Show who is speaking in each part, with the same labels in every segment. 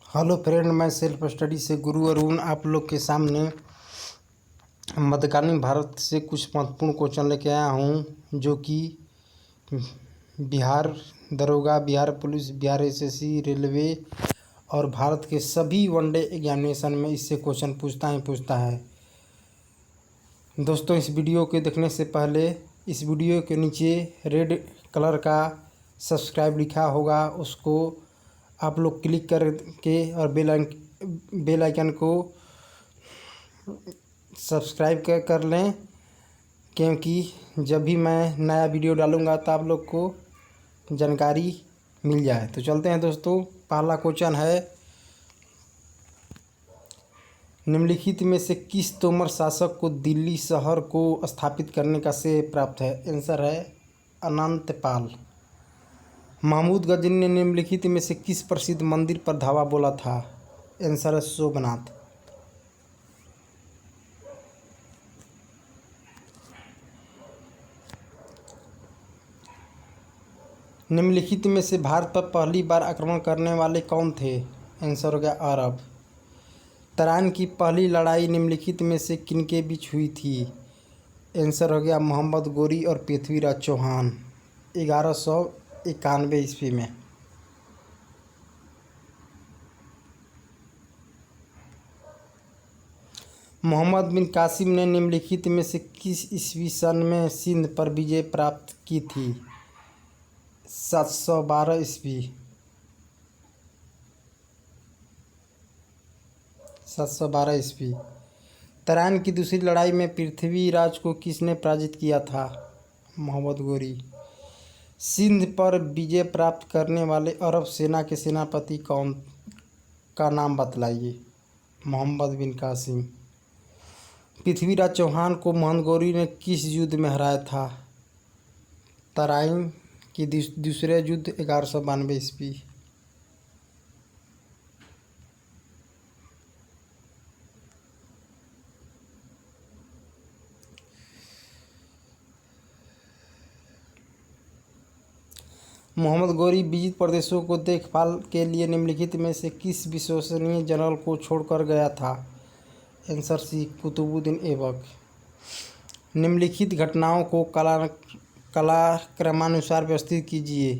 Speaker 1: Hello friend, मैं self study से गुरु अरुण आप लोग के सामने मध्यकालीन भारत से कुछ महत्वपूर्ण क्वेश्चन लेके आया हूँ, जो कि बिहार दरोगा, Bihar police, Bihar SSC, railway और भारत के सभी वनडे एग्जामिनेशन में इससे क्वेश्चन पूछता है। दोस्तों, इस वीडियो के देखने से पहले इस वीडियो के नीचे रेड कलर का सब्सक्राइब लिखा होगा, उसको आप लोग क्लिक करके और बेल आइकन को सब्सक्राइब कर लें, क्योंकि जब भी मैं नया वीडियो डालूंगा तो आप लोग को जानकारी मिल जाए। तो चलते हैं दोस्तों। पहला क्वेश्चन है, निम्नलिखित में से किस तोमर शासक को दिल्ली शहर को स्थापित करने का श्रेय प्राप्त है? आंसर है अनंत पाल। महमूद गजनी ने निम्नलिखित में से किस प्रसिद्ध मंदिर पर धावा बोला था? आंसर है सोमनाथ। निम्नलिखित में से भारत पर पहली बार आक्रमण करने वाले कौन थे? आंसर हो गया अरब। तराइन की पहली लड़ाई निम्नलिखित में से किनके बीच हुई थी? आंसर हो गया मोहम्मद गोरी और पृथ्वीराज चौहान, 1191 ईस्वी में। मोहम्मद बिन कासिम ने निम्नलिखित में से किस ईस्वी सन में सिंध पर विजय प्राप्त की थी? 712 ईस्वी। 712 ईस्वी। तराइन की दूसरी लड़ाई में पृथ्वीराज को किसने पराजित किया था? मोहम्मद गोरी। सिंध पर विजय प्राप्त करने वाले अरब सेना के सेनापति कौन का नाम बतलाइए? मोहम्मद बिन कासिम। पृथ्वीराज चौहान को मोहम्मद गोरी ने किस युद्ध में हराया था? तराइन की दूसरे युद्ध 1192 ईस्वी। मोहम्मद गोरी विजित प्रदेशों को देखभाल के लिए निम्नलिखित में से किस विश्वसनीय जनरल को छोड़कर गया था? Answer C Qutubuddin Aibak. निम्नलिखित घटनाओं को कालक्रमानुसार व्यवस्थित कीजिए।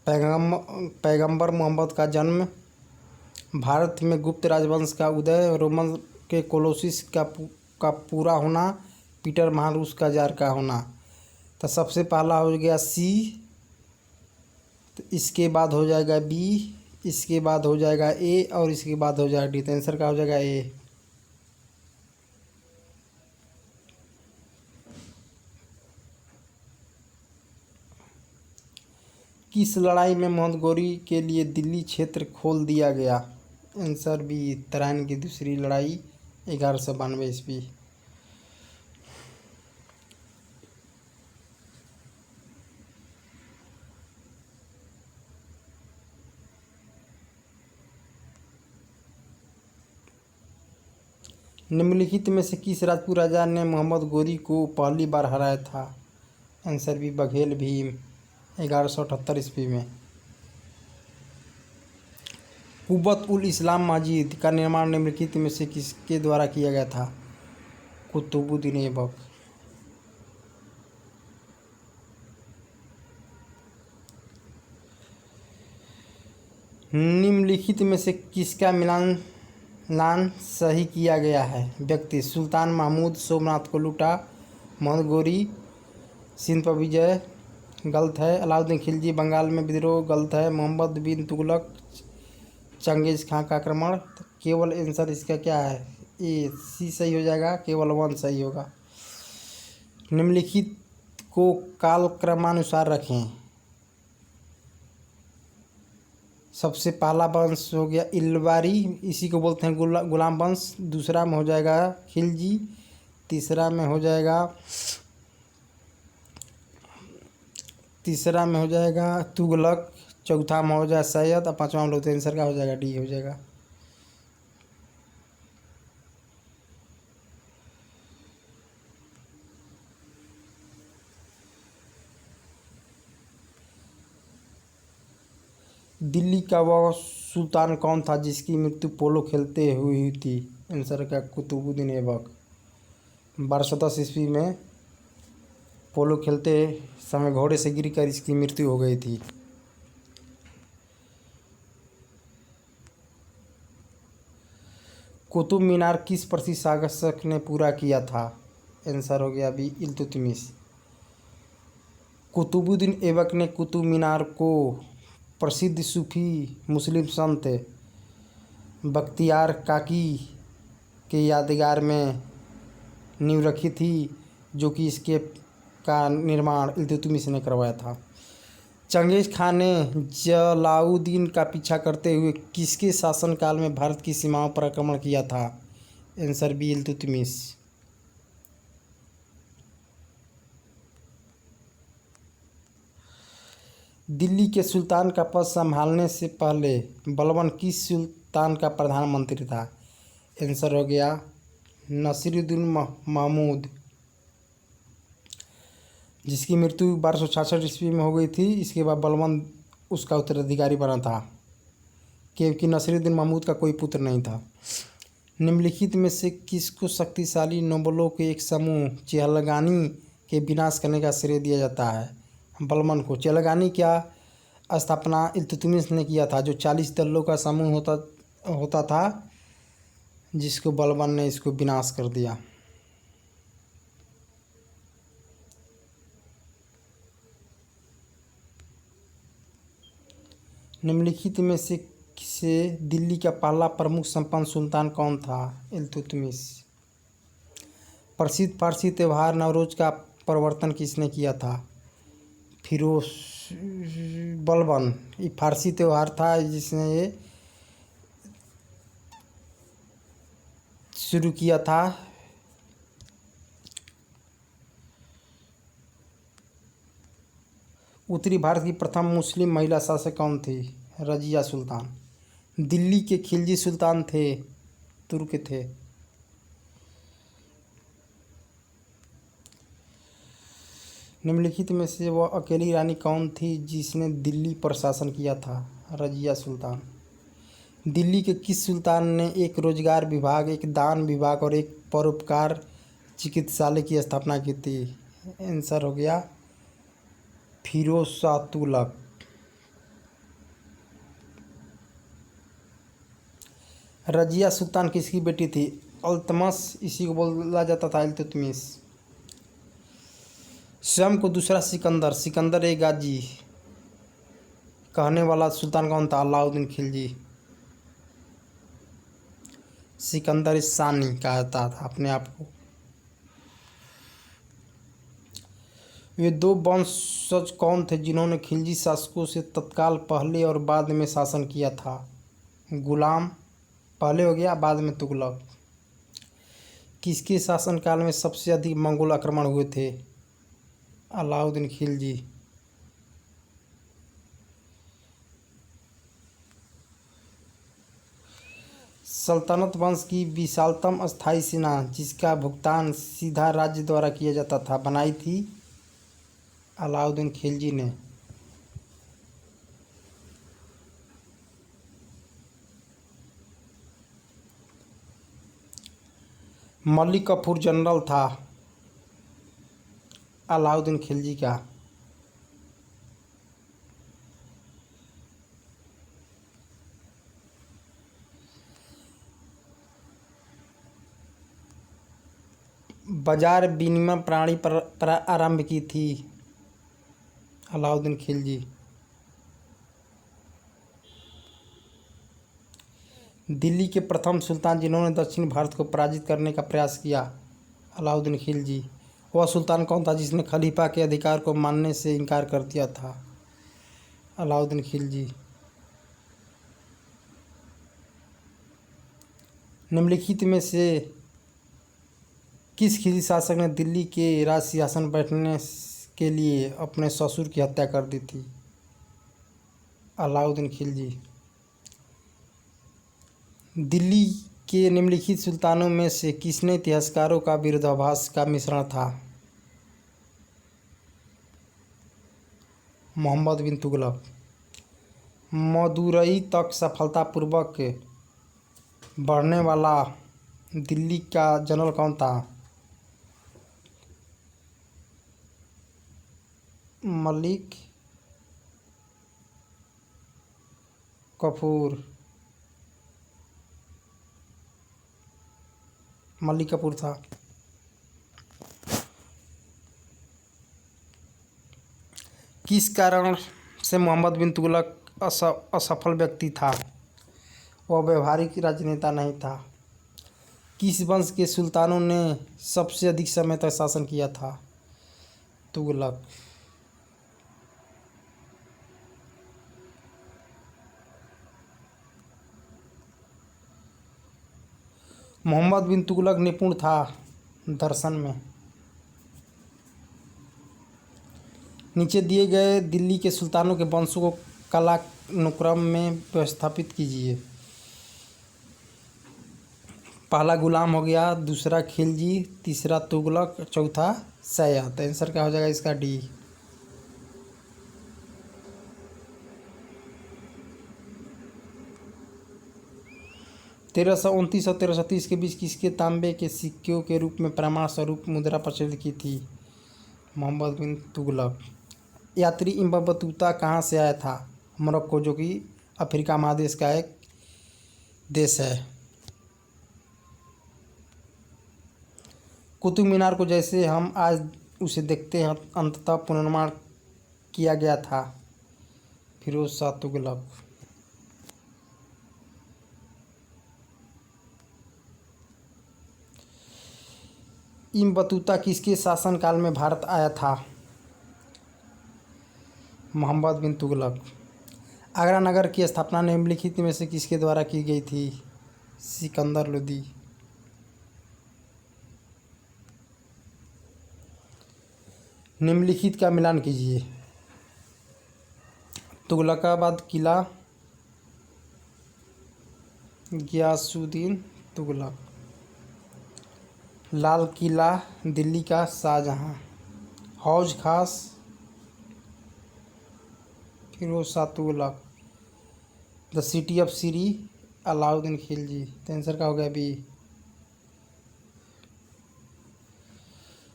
Speaker 1: पैगंबर मोहम्मद का जन्म, भारत में गुप्त राजवंश का उदय, रोमन के कोलोसिस का पूरा होना, पीटर महान रूस का जार का होना। तो सबसे पहला हो गया सी, तो इसके बाद हो जाएगा बी, इसके बाद हो जाएगा ए और इसके बाद हो जाएगा डी। तो आंसर का हो जाएगा ए। किस लड़ाई में मोहम्मद गोरी के लिए दिल्ली क्षेत्र खोल दिया गया? आंसर बी, तराइन की दूसरी लड़ाई 1192 ईस्वी। निम्नलिखित में से किस राजपूत राजा ने मोहम्मद गोरी को पहली बार हराया था? आंसर बी, बघेल भीम, 1178 ईस्वी में। कुब्बत उल इस्लाम मस्जिद का निर्माण निम्नलिखित में से किसके द्वारा किया गया था? कुतुबुद्दीन ऐबक। निम्नलिखित में से किसका मिलान सही किया गया है? व्यक्ति, सुल्तान महमूद सोमनाथ को लूटा, मोहम्मद गोरी सिंध पर विजय, गलत है। अलाउद्दीन खिलजी बंगाल में विद्रोह, गलत है। मोहम्मद बिन तुगलक चंगेज खां का आक्रमण। तो केवल आंसर इसका क्या है? ए, सी सही हो जाएगा, केवल 1 सही होगा। निम्नलिखित को कालक्रमानुसार रखें। सबसे पहला वंश हो गया इल्बारी, इसी को बोलते हैं गुलाम वंश। दूसरा में हो जाएगा खिलजी, तीसरा में हो जाएगा तुगलक, चौथा में हो जाएगा सैयद और पांचवा में लोग। आंसर का हो जाएगा डी हो जाएगा। दिल्ली का वह सुल्तान कौन था जिसकी मृत्यु पोलो खेलते हुए हुई थी? आंसर क्या? कुतुबुद्दीन ऐबक। 1210 ईस्वी में पोलो खेलते समय घोड़े से गिरकर इसकी मृत्यु हो गई थी। कुतुब मीनार किस प्रसिद्ध शासक ने पूरा किया था? आंसर हो गया अभी इल्तुतमिश। कुतुबुद्दीन ऐबक ने कुतुब मीनार को प्रसिद्ध सूफी मुस्लिम संत बख्तियार काकी के यादगार में नींव रखी थी, जो कि इसके का निर्माण इल्तुतमिश ने करवाया था। चंगेज खान ने जलालुद्दीन का पीछा करते हुए किसके शासनकाल में भारत की सीमाओं पर आक्रमण किया था? Answer B Iltutmish. दिल्ली के सुल्तान का पद संभालने से पहले बलबन किस सुल्तान का प्रधानमंत्री था? आंसर हो गया नसीरुद्दीन महमूद, जिसकी मृत्यु 1266 ईस्वी में हो गई थी। इसके बाद बलबन उसका उत्तराधिकारी बना था, क्योंकि नसीरुद्दीन महमूद का कोई पुत्र नहीं था। निम्नलिखित में से किसको शक्तिशाली नोबलों के एक समूह चेहलगानी के विनाश करने का श्रेय दिया जाता है? बलबन को। चेहलगानी का स्थापना इल्तुतमिश ने किया था, जो 40 दलों का समूह होता था, जिसको बलबन ने इसको विनाश कर दिया। निम्नलिखित में से दिल्ली का पहला प्रमुख संपन्न सुल्तान कौन था? इल्तुतमिश। प्रसिद्ध फारसी त्यौहार नवरोज का प्रवर्तन किसने किया था? फिरोज बलबन। ये फारसी त्यौहार था जिसने ये शुरू किया था। उत्तरी भारत की प्रथम मुस्लिम महिला शासक कौन थी? रजिया सुल्तान। दिल्ली के खिलजी सुल्तान थे तुर्क थे। निम्नलिखित में से वह अकेली रानी कौन थी जिसने दिल्ली पर शासन किया था? रजिया सुल्तान। दिल्ली के किस सुल्तान ने एक रोजगार विभाग, एक दान विभाग और एक परोपकार चिकित्सालय की स्थापना की थी? आंसर हो गया फिरोज शाह तुगलक। रजिया सुल्तान किसकी बेटी थी? अल्तमश, इसी को बोला जाता था इल्तुतमिश। स्वयं को दूसरा सिकंदर, सिकंदर ए गाजी कहने वाला सुल्तान कौन था? अलाउद्दीन खिलजी। सिकंदर सानी कहता था अपने आप को। वे दो वंशज कौन थे जिन्होंने खिलजी शासकों से तत्काल पहले और बाद में शासन किया था? गुलाम पहले हो गया, बाद में तुगलक। किसके शासनकाल में सबसे अधिक मंगोल आक्रमण हुए थे? अलाउद्दीन खिलजी। सल्तनत वंश की विशालतम स्थायी सेना जिसका भुगतान सीधा राज्य द्वारा किया जाता था बनाई थी अलाउद्दीन खिलजी ने। मलिक कफूर जनरल था अलाउद्दीन खिलजी का। बाजार विनिमय प्रणाली पर आरंभ की थी अलाउद्दीन खिलजी। दिल्ली के प्रथम सुल्तान जिन्होंने दक्षिण भारत को पराजित करने का प्रयास किया अलाउद्दीन खिलजी। वह सुल्तान कौन था जिसने खलीफा के अधिकार को मानने से इनकार कर दिया था? अलाउद्दीन खिलजी। निम्नलिखित में से किस खिलजी शासक ने दिल्ली के राज सिंहासन बैठने के लिए अपने ससुर की हत्या कर दी थी? अलाउद्दीन खिलजी। दिल्ली के निम्नलिखित सुल्तानों में से किसने इतिहासकारों का विरोधाभास का मिश्रण था? मोहम्मद बिन तुगलक। मदुरई तक सफलतापूर्वक बढ़ने वाला दिल्ली का जनरल कौन था? मलिक कफूर। मलिक कफूर था। किस कारण से मोहम्मद बिन तुगलक असफल व्यक्ति था? वह व्यवहारिक राजनेता नहीं था। किस वंश के सुल्तानों ने सबसे अधिक समय तक शासन किया था? तुगलक। मोहम्मद बिन तुगलक निपुण था दर्शन में। नीचे दिए गए दिल्ली के सुल्तानों के वंशों को कालानुक्रम में व्यवस्थापित कीजिए। पहला गुलाम हो गया, दूसरा खिलजी, तीसरा तुगलक, चौथा सैयद। आंसर क्या हो जाएगा इसका? डी। तेरह सौ 29 और 1330 के बीच किसके तांबे के सिक्कों के रूप में प्रमाण स्वरूप मुद्रा प्रचलित की थी? मोहम्मद बिन तुगलक। यात्री इब्न बतूता कहाँ से आया था? मोरक्को, जो कि अफ्रीका महादेश का एक देश है। कुतुब मीनार को जैसे हम आज उसे देखते हैं अंततः पुनर्निर्माण किया गया था? फिरोज शाह तुगलक। इब्न बतूता किसके शासनकाल में भारत आया था? मोहम्मद बिन तुगलक। आगरा नगर की स्थापना निम्नलिखित में से किसके द्वारा की गई थी? सिकंदर लोदी। निम्नलिखित का मिलान कीजिए। तुगलकाबाद किला, गियासुद्दीन तुगलक। लाल किला, दिल्ली का Shahjahan. Hauz Khas, Firoz Shah Tughlaq. The city of Siri, Alauddin Khilji. तो आंसर का हो गया बी।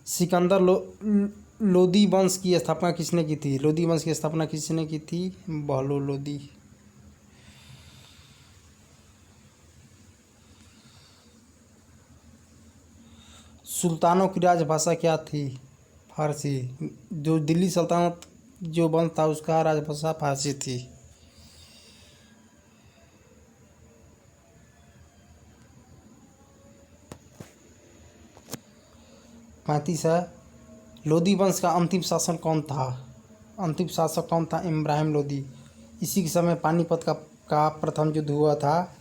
Speaker 1: सिकंदर लोदी वंश की स्थापना किसने की थी? लोदी वंश की स्थापना किसने की थी? बहलोल लोदी। सुल्तानों की राजभाषा क्या थी? फारसी। जो दिल्ली सल्तनत जो वंश था उसका राजभाषा फारसी थी। पैंतीस है। लोदी वंश का अंतिम शासक कौन था? अंतिम शासक कौन था? इब्राहिम लोदी। इसी के समय पानीपत का प्रथम युद्ध हुआ था।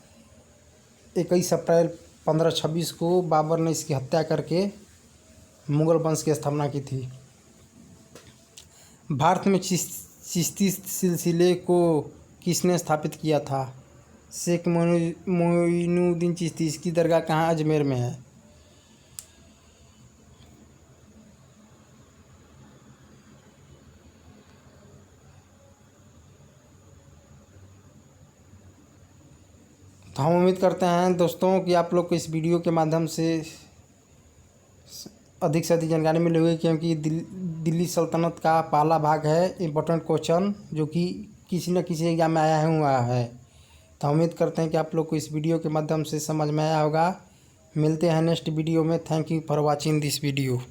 Speaker 1: 21 अप्रैल 1526 को बाबर ने इसकी हत्या करके मुगल वंश की स्थापना की थी। भारत में चिश्ती सिलसिले को किसने स्थापित किया था? शेख मोइनुद्दीन चिश्ती। इसकी दरगाह कहाँ? अजमेर में है। तो हम उम्मीद करते हैं दोस्तों कि आप लोग को इस वीडियो के माध्यम से अधिक से अधिक जानकारी मिली होगी, क्योंकि दिल्ली सल्तनत का पहला भाग है इम्पोर्टेंट क्वेश्चन, जो कि किसी न किसी एग्जाम में आया हुआ है। तो हम उम्मीद करते हैं कि आप लोग को इस वीडियो के माध्यम से समझ में आया होगा। मिलते हैं नेक्स्ट वीडियो में। Thank you for watching this video.